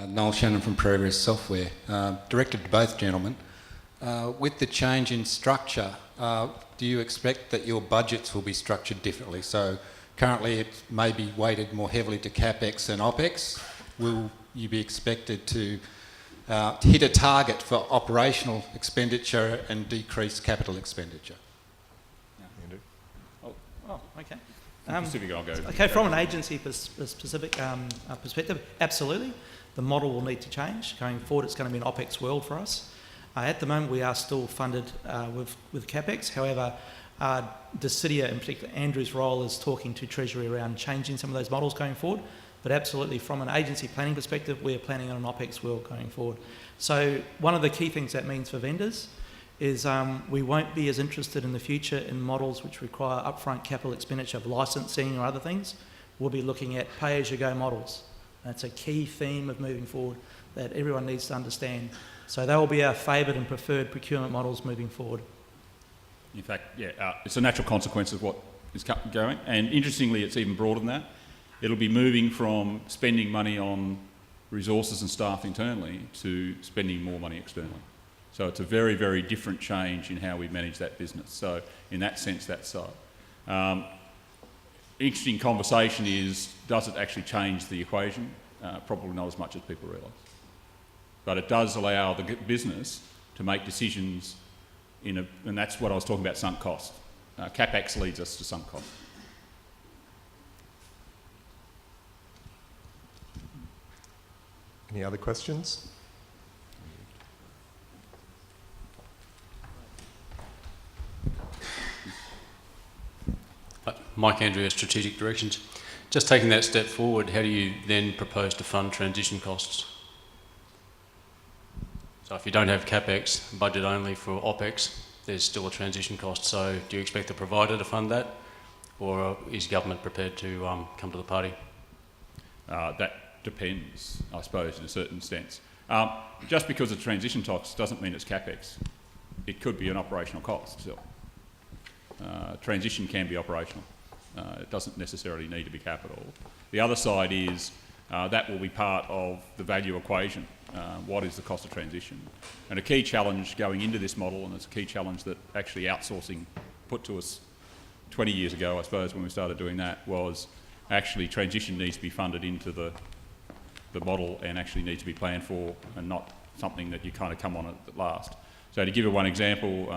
Noel Shannon from Progress Software. Directed to both gentlemen. With the change in structure, do you expect that your budgets will be structured differently? So currently it may be weighted more heavily to CapEx and OpEx. Will you be expected to hit a target for operational expenditure and decrease capital expenditure? Okay. Specific, I'll go. Okay, from an agency specific perspective, absolutely. The model will need to change. Going forward, it's going to be an OpEx world for us. At the moment, we are still funded with CapEx. However, DSITIA, in particular, Andrew's role is talking to Treasury around changing some of those models going forward. But absolutely, from an agency planning perspective, we're planning on an OpEx world going forward. So one of the key things that means for vendors is we won't be as interested in the future in models which require upfront capital expenditure of licensing or other things. We'll be looking at pay-as-you-go models. That's a key theme of moving forward that everyone needs to understand. So they will be our favoured and preferred procurement models moving forward. In fact, yeah, it's a natural consequence of what is going. And interestingly, it's even broader than that. It'll be moving from spending money on resources and staff internally to spending more money externally. So it's a very, very different change in how we manage that business. So in that sense, that's so. Interesting conversation is, does it actually change the equation? Probably not as much as people realise. But it does allow the business to make decisions and that's what I was talking about, sunk cost. CapEx leads us to sunk cost. Any other questions? Mike Andrea, Strategic Directions. Just taking that step forward, how do you then propose to fund transition costs? So if you don't have CapEx, budget only for OpEx, there's still a transition cost. So do you expect the provider to fund that, or is government prepared to come to the party? That depends, I suppose, in a certain sense. Just because it's transition costs doesn't mean it's CapEx. It could be an operational cost still. Transition can be operational. It doesn't necessarily need to be capital. The other side is that will be part of the value equation. What is the cost of transition? And a key challenge going into this model, and it's a key challenge that actually outsourcing put to us 20 years ago, I suppose, when we started doing that, was actually transition needs to be funded into the model and actually needs to be planned for, and not something that you kind of come on at last. So to give you one example,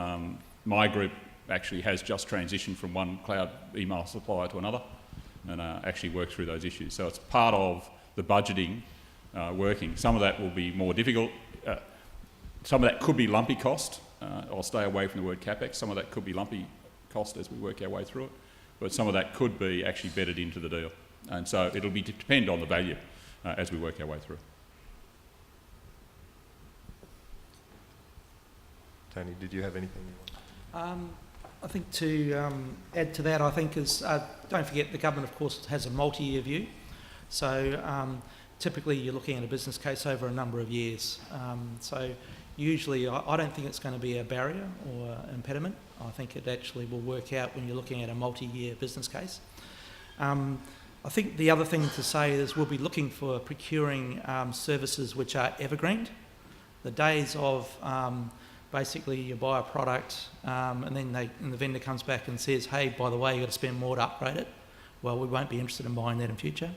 my group actually has just transitioned from one cloud email supplier to another and actually worked through those issues. So it's part of the budgeting working. Some of that will be more difficult. Some of that could be lumpy cost. I'll stay away from the word CapEx. Some of that could be lumpy cost as we work our way through it. But some of that could be actually bedded into the deal. And so it'll be depend on the value as we work our way through. Tony, did you have anything you want? I think to add to that, I think is, don't forget the government, of course, has a multi-year view. So typically you're looking at a business case over a number of years. So usually I don't think it's going to be a barrier or an impediment. I think it actually will work out when you're looking at a multi-year business case. I think the other thing to say is we'll be looking for procuring services which are evergreen. The days of basically you buy a product and then the vendor comes back and says, hey, by the way, you've got to spend more to upgrade it. Well, we won't be interested in buying that in future.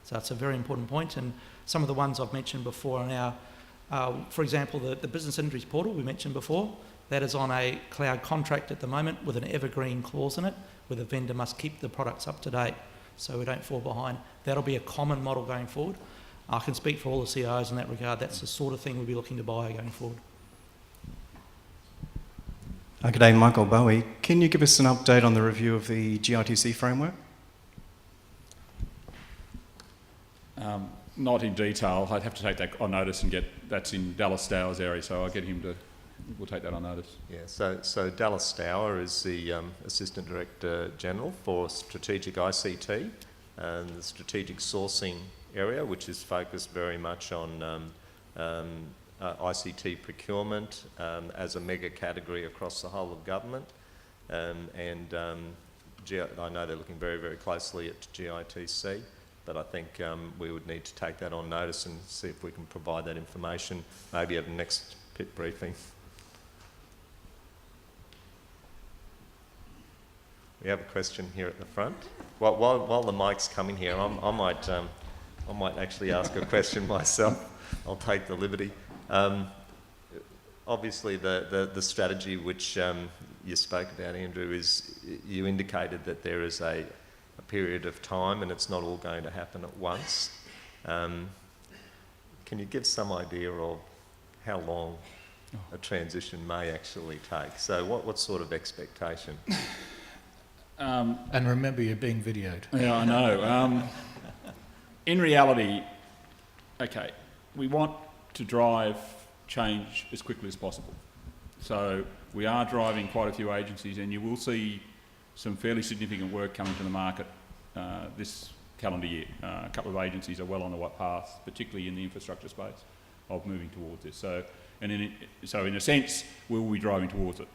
So that's a very important point. And some of the ones I've mentioned before are now, for example, the business injuries portal we mentioned before, that is on a cloud contract at the moment with an evergreen clause in it, where the vendor must keep the products up to date so we don't fall behind. That'll be a common model going forward. I can speak for all the CIOs in that regard. That's the sort of thing we'll be looking to buy going forward. Good day, Michael Bowie. Can you give us an update on the review of the GITC framework? Not in detail. I'd have to take that on notice and that's in Dallas Stour's area, so I'll get him to, we'll take that on notice. Yeah, so Dallas Stour is the Assistant Director General for Strategic ICT and the strategic sourcing area, which is focused very much on ICT procurement as a mega category across the whole of government. I know they're looking very, very closely at GITC, but I think we would need to take that on notice and see if we can provide that information maybe at the next pit briefing. We have a question here at the front. While the mic's coming here, I might actually ask a question myself. I'll take the liberty. Obviously, the strategy which you spoke about, Andrew, is you indicated that there is a period of time and it's not all going to happen at once. Can you give some idea of how long a transition may actually take? So what sort of expectation? And remember, you're being videoed. Yeah, I know. In reality, okay, we want to drive change as quickly as possible. So we are driving quite a few agencies, and you will see some fairly significant work coming to the market this calendar year. A couple of agencies are well on the right path, particularly in the infrastructure space, of moving towards this. So in a sense, we will be driving towards it.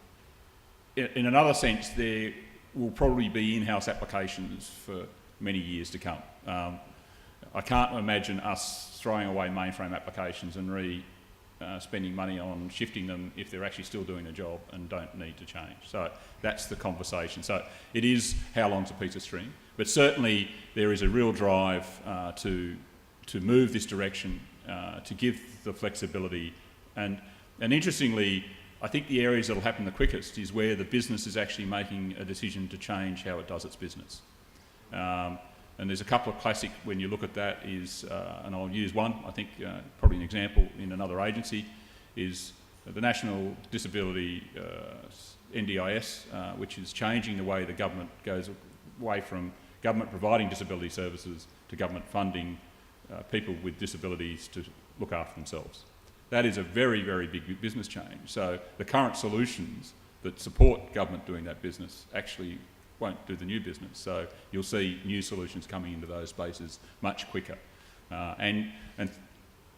In another sense, there will probably be in-house applications for many years to come. I can't imagine us throwing away mainframe applications and spending money on shifting them if they're actually still doing the job and don't need to change. So that's the conversation. So it is how long's a piece of string, but certainly there is a real drive to move this direction, to give the flexibility, and interestingly, I think the areas that will happen the quickest is where the business is actually making a decision to change how it does its business. And there's a couple of classic, when you look at that, is, and I'll use one, I think probably an example in another agency, is the National Disability NDIS, which is changing the way the government goes away from government providing disability services to government funding people with disabilities to look after themselves. That is a very, very big business change. So the current solutions that support government doing that business actually won't do the new business. So you'll see new solutions coming into those spaces much quicker. And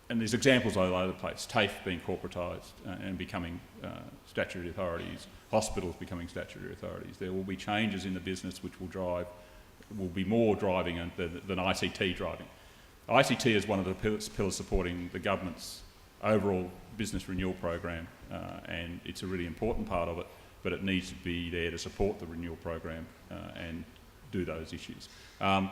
there's examples all over the place. TAFE being corporatised and becoming statutory authorities, hospitals becoming statutory authorities. There will be changes in the business which will be more driving than ICT driving. ICT is one of the pillars supporting the government's overall business renewal program, and it's a really important part of it, but it needs to be there to support the renewal program and do those issues. Yeah,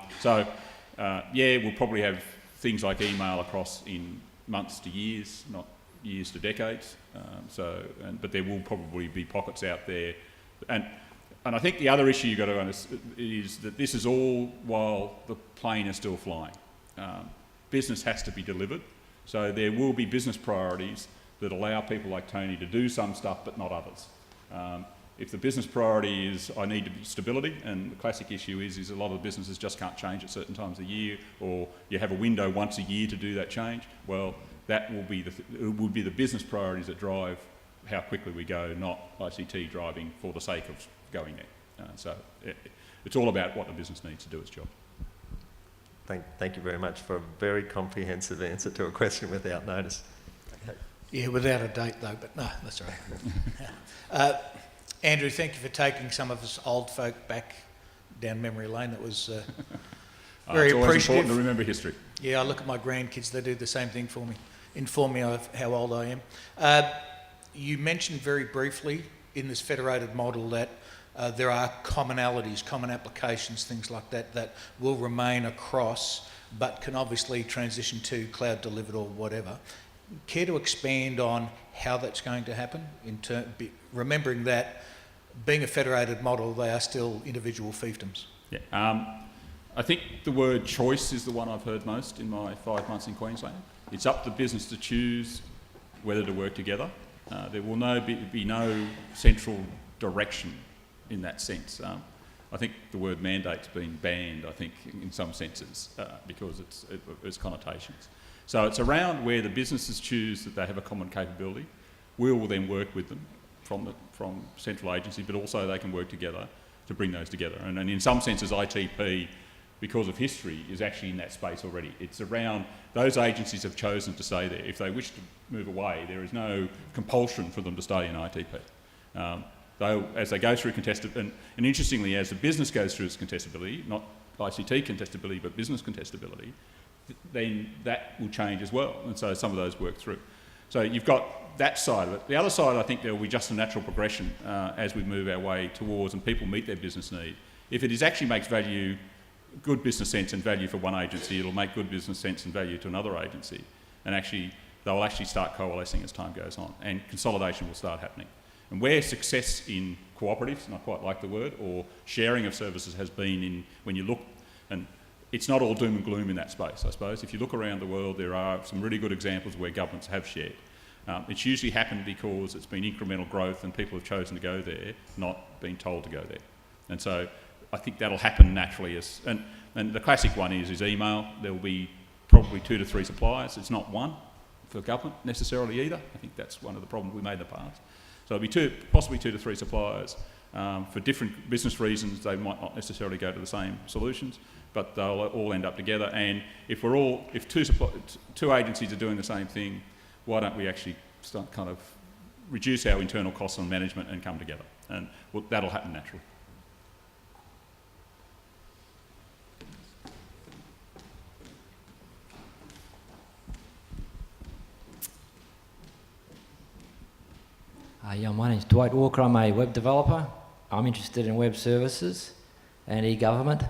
we'll probably have things like email across in months to years, not years to decades. But there will probably be pockets out there, and I think the other issue you've got to understand is that this is all while the plane is still flying. Business has to be delivered. So there will be business priorities that allow people like Tony to do some stuff but not others. If the business priority is I need stability, and the classic issue is a lot of businesses just can't change at certain times of the year, or you have a window once a year to do that change, well, that will be the business priorities that drive how quickly we go, not ICT driving for the sake of going there. So it's all about what the business needs to do its job. Thank you very much for a very comprehensive answer to a question without notice. Okay. Yeah, without a date though, but no, that's all right. Andrew, thank you for taking some of us old folk back down memory lane. It was very it's always appreciative. important to remember history. Yeah, I look at my grandkids, they do the same thing for me, inform me of how old I am. You mentioned very briefly in this federated model that there are commonalities, common applications, things like that, that will remain across, but can obviously transition to cloud delivered or whatever. Care to expand on how that's going to happen, remembering that being a federated model, they are still individual fiefdoms? Yeah, I think the word choice is the one I've heard most in my 5 months in Queensland. It's up to business to choose whether to work together. There will be no central direction in that sense. I think the word mandate's been banned, I think, in some senses, because it's connotations. So it's around where the businesses choose that they have a common capability. We will then work with them from central agency, but also they can work together to bring those together. And in some senses, ITP, because of history, is actually in that space already. It's around, those agencies have chosen to stay there. If they wish to move away, there is no compulsion for them to stay in ITP. Though as they go through contested, and interestingly, as the business goes through its contestability, not ICT contestability but business contestability, then that will change as well. And so some of those work through. So you've got that side of it. The other side, I think there will be just a natural progression as we move our way towards and people meet their business need. If it actually makes good business sense and value for one agency, it'll make good business sense and value to another agency. And actually, they'll actually start coalescing as time goes on, and consolidation will start happening. And where success in cooperatives, and I quite like the word, or sharing of services has been in when you look, and it's not all doom and gloom in that space, I suppose. If you look around the world, there are some really good examples where governments have shared. It's usually happened because it's been incremental growth and people have chosen to go there, not being told to go there. And so I think that'll happen naturally. And the classic one is email. There will be probably 2 to 3 suppliers. It's not one for government necessarily either. I think that's one of the problems we made in the past. So it'll be possibly 2 to 3 suppliers. For different business reasons, they might not necessarily go to the same solutions, but they'll all end up together. And if two agencies are doing the same thing, why don't we actually start kind of reduce our internal costs on management and come together? And that'll happen naturally. Yeah, my name's Dwight Walker. I'm a web developer. I'm interested in web services and e-government.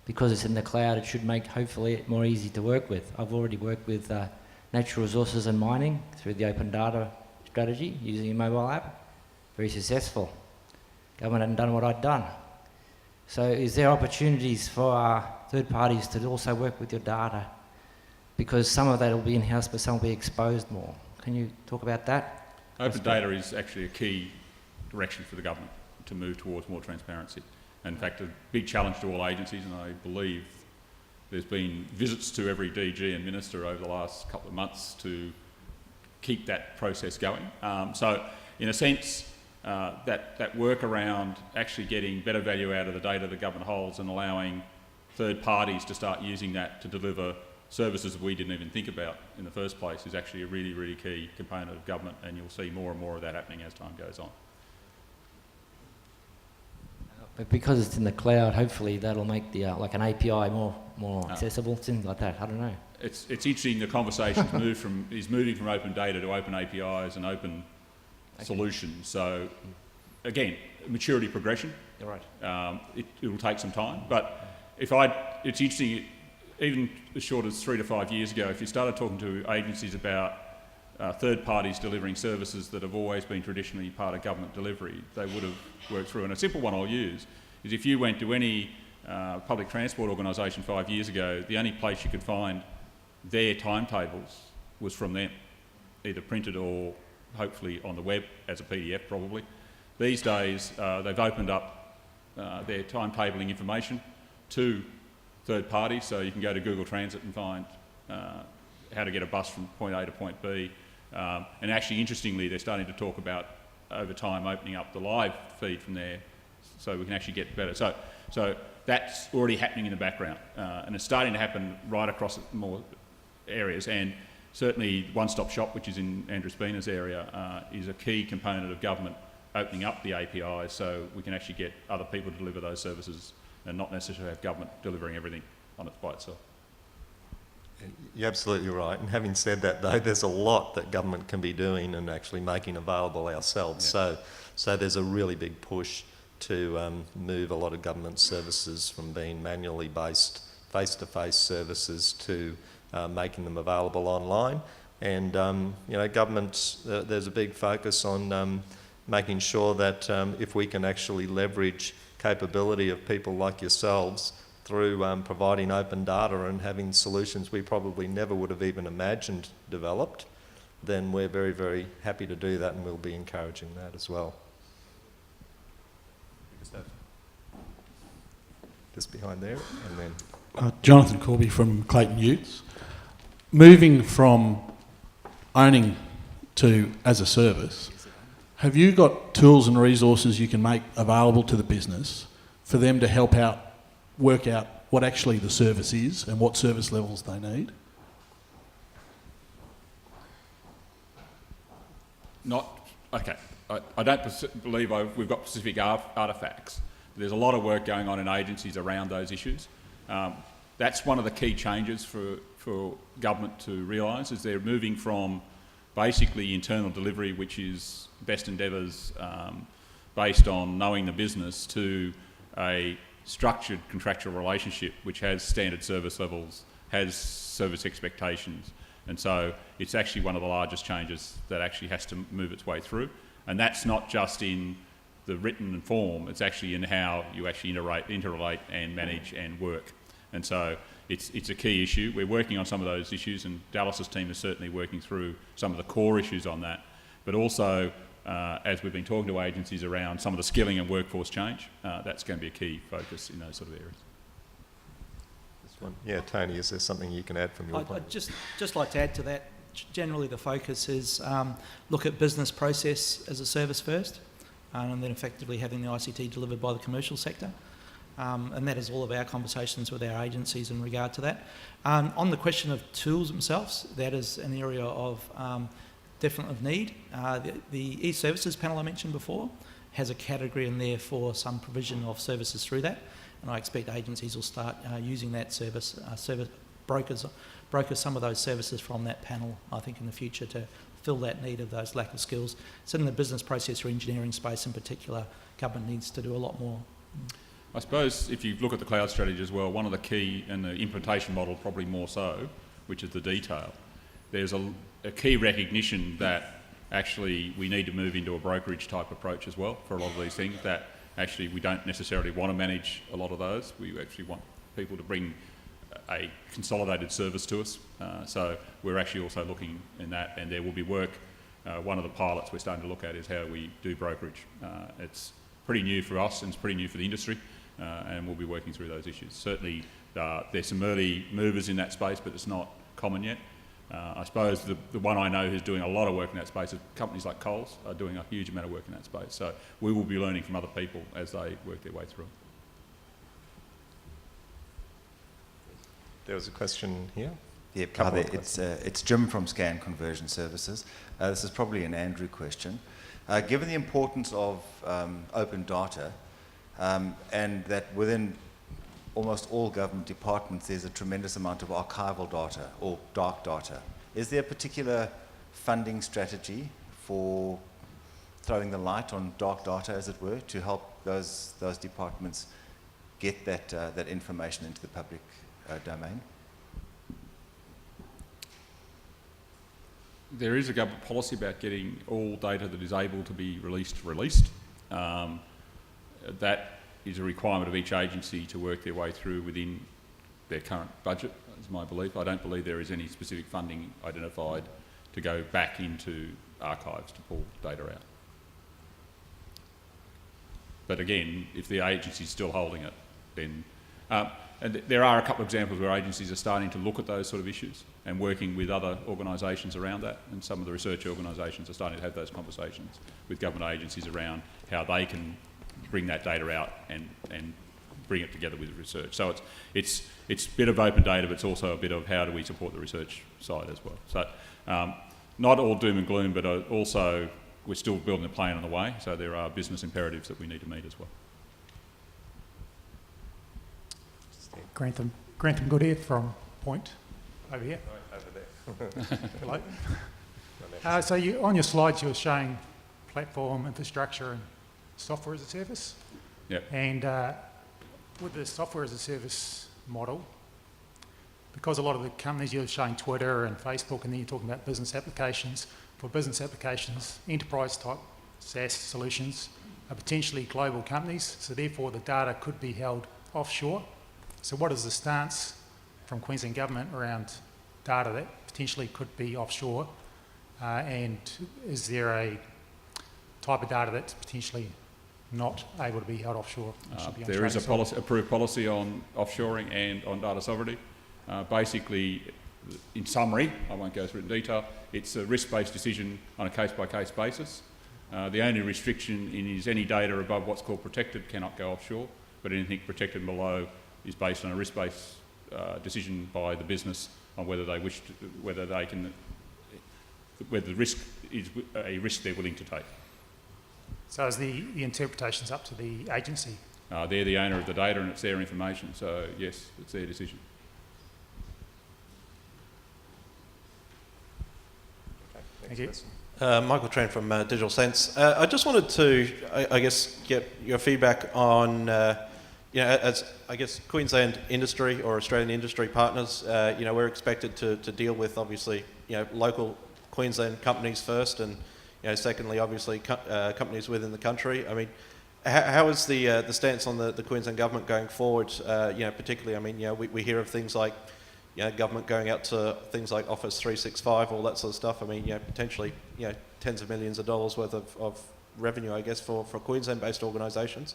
Because it's in the cloud, it should make, hopefully, it more easy to work with. I've already worked with natural resources and mining through the open data strategy using a mobile app. Very successful. Government hadn't done what I'd done. So is there opportunities for third parties to also work with your data? Because some of that will be in-house, but some will be exposed more. Can you talk about that? Open data is actually a key direction for the government to move towards more transparency. In fact, a big challenge to all agencies, and I believe there's been visits to every DG and minister over the last couple of months to keep that process going. So, in a sense, that work around actually getting better value out of the data the government holds and allowing third parties to start using that to deliver services we didn't even think about in the first place is actually a really, really key component of government, and you'll see more and more of that happening as time goes on. But because it's in the cloud, hopefully that'll make the like an API more accessible, things like that. I don't know. It's interesting. The conversation's moving from open data to open APIs and open solutions. So again, maturity progression. You're right. It will take some time, but it's interesting. Even as short as 3 to 5 years ago, if you started talking to agencies about third parties delivering services that have always been traditionally part of government delivery, they would have worked through. And a simple one I'll use is if you went to any public transport organisation 5 years ago, the only place you could find their timetables was from them, either printed or hopefully on the web as a PDF probably. These days they've opened up their timetabling information to third parties, so you can go to Google Transit and find how to get a bus from point A to point B. And actually, interestingly, they're starting to talk about, over time, opening up the live feed from there so we can actually get better. So that's already happening in the background, and it's starting to happen right across more areas. And certainly, one-stop shop, which is in Andrew Spina's area, is a key component of government opening up the APIs so we can actually get other people to deliver those services and not necessarily have government delivering everything on it by itself. You're absolutely right. And having said that, though, there's a lot that government can be doing and actually making available ourselves. Yeah. So there's a really big push to move a lot of government services from being manually based face-to-face services to making them available online. And government, there's a big focus on making sure that if we can actually leverage capability of people like yourselves through providing open data and having solutions we probably never would have even imagined developed, then we're very, very happy to do that, and we'll be encouraging that as well. Just behind there, and then... Jonathan Corby from Clayton Utes. Moving from owning to as a service, have you got tools and resources you can make available to the business for them to help out, work out what actually the service is and what service levels they need? Okay. I don't believe we've got specific artefacts. There's a lot of work going on in agencies around those issues. That's one of the key changes for government to realise, is they're moving from basically internal delivery, which is best endeavours based on knowing the business, to a structured contractual relationship which has standard service levels, has service expectations. And so it's actually one of the largest changes that actually has to move its way through. And that's not just in the written form, it's actually in how you actually interrelate and manage and work. And so it's a key issue. We're working on some of those issues, and Dallas's team is certainly working through some of the core issues on that. But also, as we've been talking to agencies around some of the skilling and workforce change, that's going to be a key focus in those sort of areas. This one. Yeah, Tony, is there something you can add from your point? I'd just like to add to that. Generally, the focus is look at business process as a service first, and then effectively having the ICT delivered by the commercial sector. And that is all of our conversations with our agencies in regard to that. On the question of tools themselves, that is an area of definite need. The e-services panel I mentioned before has a category in there for some provision of services through that, and I expect agencies will start using that service broker some of those services from that panel, I think, in the future to fill that need of those lack of skills. So in the business process or engineering space in particular, government needs to do a lot more. I suppose if you look at the cloud strategy as well, one of the key, and the implementation model probably more so, which is the detail, there's a key recognition that actually we need to move into a brokerage type approach as well for a lot of these things, that actually we don't necessarily want to manage a lot of those. We actually want people to bring a consolidated service to us. So we're actually also looking in that, and there will be work. One of the pilots we're starting to look at is how we do brokerage. It's pretty new for us, and it's pretty new for the industry, and we'll be working through those issues. Certainly there's some early movers in that space, but it's not common yet. I suppose the one I know who's doing a lot of work in that space is companies like Coles are doing a huge amount of work in that space. So we will be learning from other people as they work their way through. There was a question here. Yeah, it's Jim from Scan Conversion Services. This is probably an Andrew question. Given the importance of open data, and that within almost all government departments there's a tremendous amount of archival data or dark data, is there a particular funding strategy for throwing the light on dark data, as it were, to help those departments get that information into the public domain? There is a government policy about getting all data that is able to be released. That is a requirement of each agency to work their way through within their current budget, is my belief. I don't believe there is any specific funding identified to go back into archives to pull data out. But again, if the agency is still holding it, then... and there are a couple of examples where agencies are starting to look at those sort of issues and working with other organisations around that, and some of the research organisations are starting to have those conversations with government agencies around how they can bring that data out and bring it together with research. So it's a bit of open data, but it's also a bit of how do we support the research side as well. So not all doom and gloom, but also we're still building a plane on the way, so there are business imperatives that we need to meet as well. Grantham Good here from Point, over here. Right, over there. Hello. So on your slides you were showing platform, infrastructure and software as a service. Yep. And with the software as a service model, because a lot of the companies, you're showing Twitter and Facebook, and then you're talking about business applications. For business applications, enterprise type SaaS solutions are potentially global companies, so therefore the data could be held offshore. So what is the stance from Queensland Government around data that potentially could be offshore? And is there a type of data that's potentially not able to be held offshore? There is a approved policy on offshoring and on data sovereignty. Basically, in summary, I won't go through it in detail, it's a risk-based decision on a case-by-case basis. The only restriction is any data above what's called protected cannot go offshore, but anything protected below is based on a risk-based decision by the business on whether they wish to, whether the risk is a risk they're willing to take. So is the interpretation's up to the agency? They're the owner of the data and it's their information, so yes, it's their decision. Thank you. Michael Tran from Digital Sense. I just wanted to, I guess, get your feedback on, as I guess Queensland industry or Australian industry partners, we're expected to deal with obviously, local Queensland companies first, and secondly, obviously, companies within the country. I mean, how is the stance on the Queensland government going forward? Particularly, I mean, we hear of things like, government going out to things like Office 365, all that sort of stuff. I mean, potentially, tens of millions of dollars worth of revenue, I guess, for Queensland-based organisations.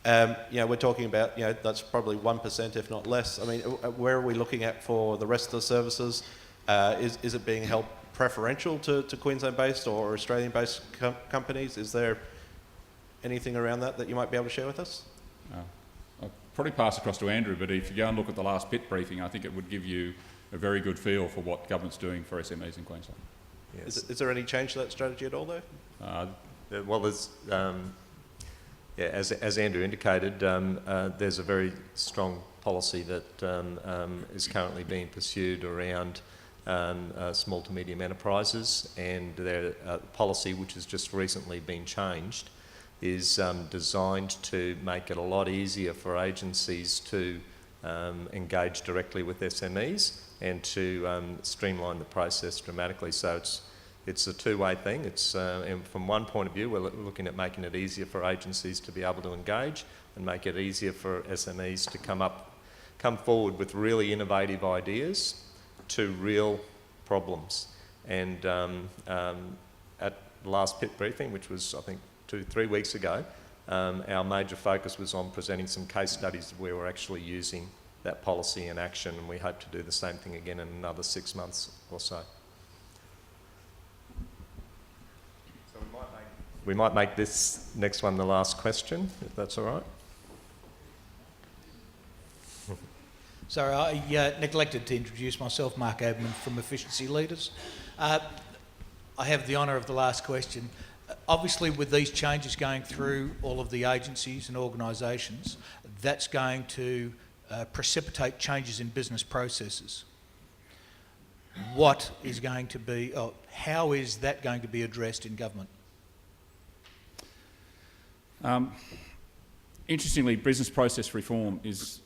We're talking about, that's probably 1%, if not less. I mean, where are we looking at for the rest of the services? Is it being held preferential to Queensland-based or Australian-based companies? Is there anything around that you might be able to share with us? I'll probably pass across to Andrew, but if you go and look at the last PIT briefing, I think it would give you a very good feel for what government's doing for SMEs in Queensland. Yes. Is there any change to that strategy at all, though? Well, there's, as Andrew indicated, there's a very strong policy that is currently being pursued around small to medium enterprises, and their policy, which has just recently been changed, is designed to make it a lot easier for agencies to engage directly with SMEs and to streamline the process dramatically. So it's a two-way thing. It's and from one point of view, we're looking at making it easier for agencies to be able to engage and make it easier for SMEs to come forward with really innovative ideas to real problems. And at the last PIT briefing, which was, I think, 2-3 weeks ago, our major focus was on presenting some case studies where we're actually using that policy in action, and we hope to do the same thing again in another 6 months or so. So we might make this next one the last question, if that's all right. Sorry, I neglected to introduce myself, Mark Abman from Efficiency Leaders. I have the honour of the last question. Obviously, with these changes going through all of the agencies and organisations, that's going to precipitate changes in business processes. What is going to be, how is that going to be addressed in government? Interestingly, business process reform is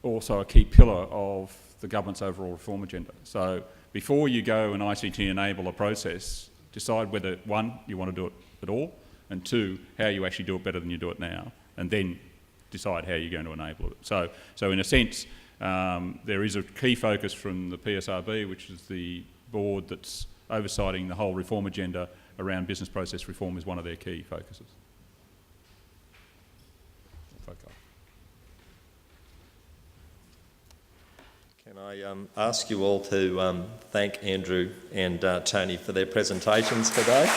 also a key pillar of the government's overall reform agenda. So before you go and ICT enable a process, decide whether, one, you want to do it at all, and two, how you actually do it better than you do it now, and then decide how you're going to enable it. So in a sense, there is a key focus from the PSRB, which is the board that's oversighting the whole reform agenda around business process reform, is one of their key focuses. Can I ask you all to thank Andrew and Tony for their presentations today?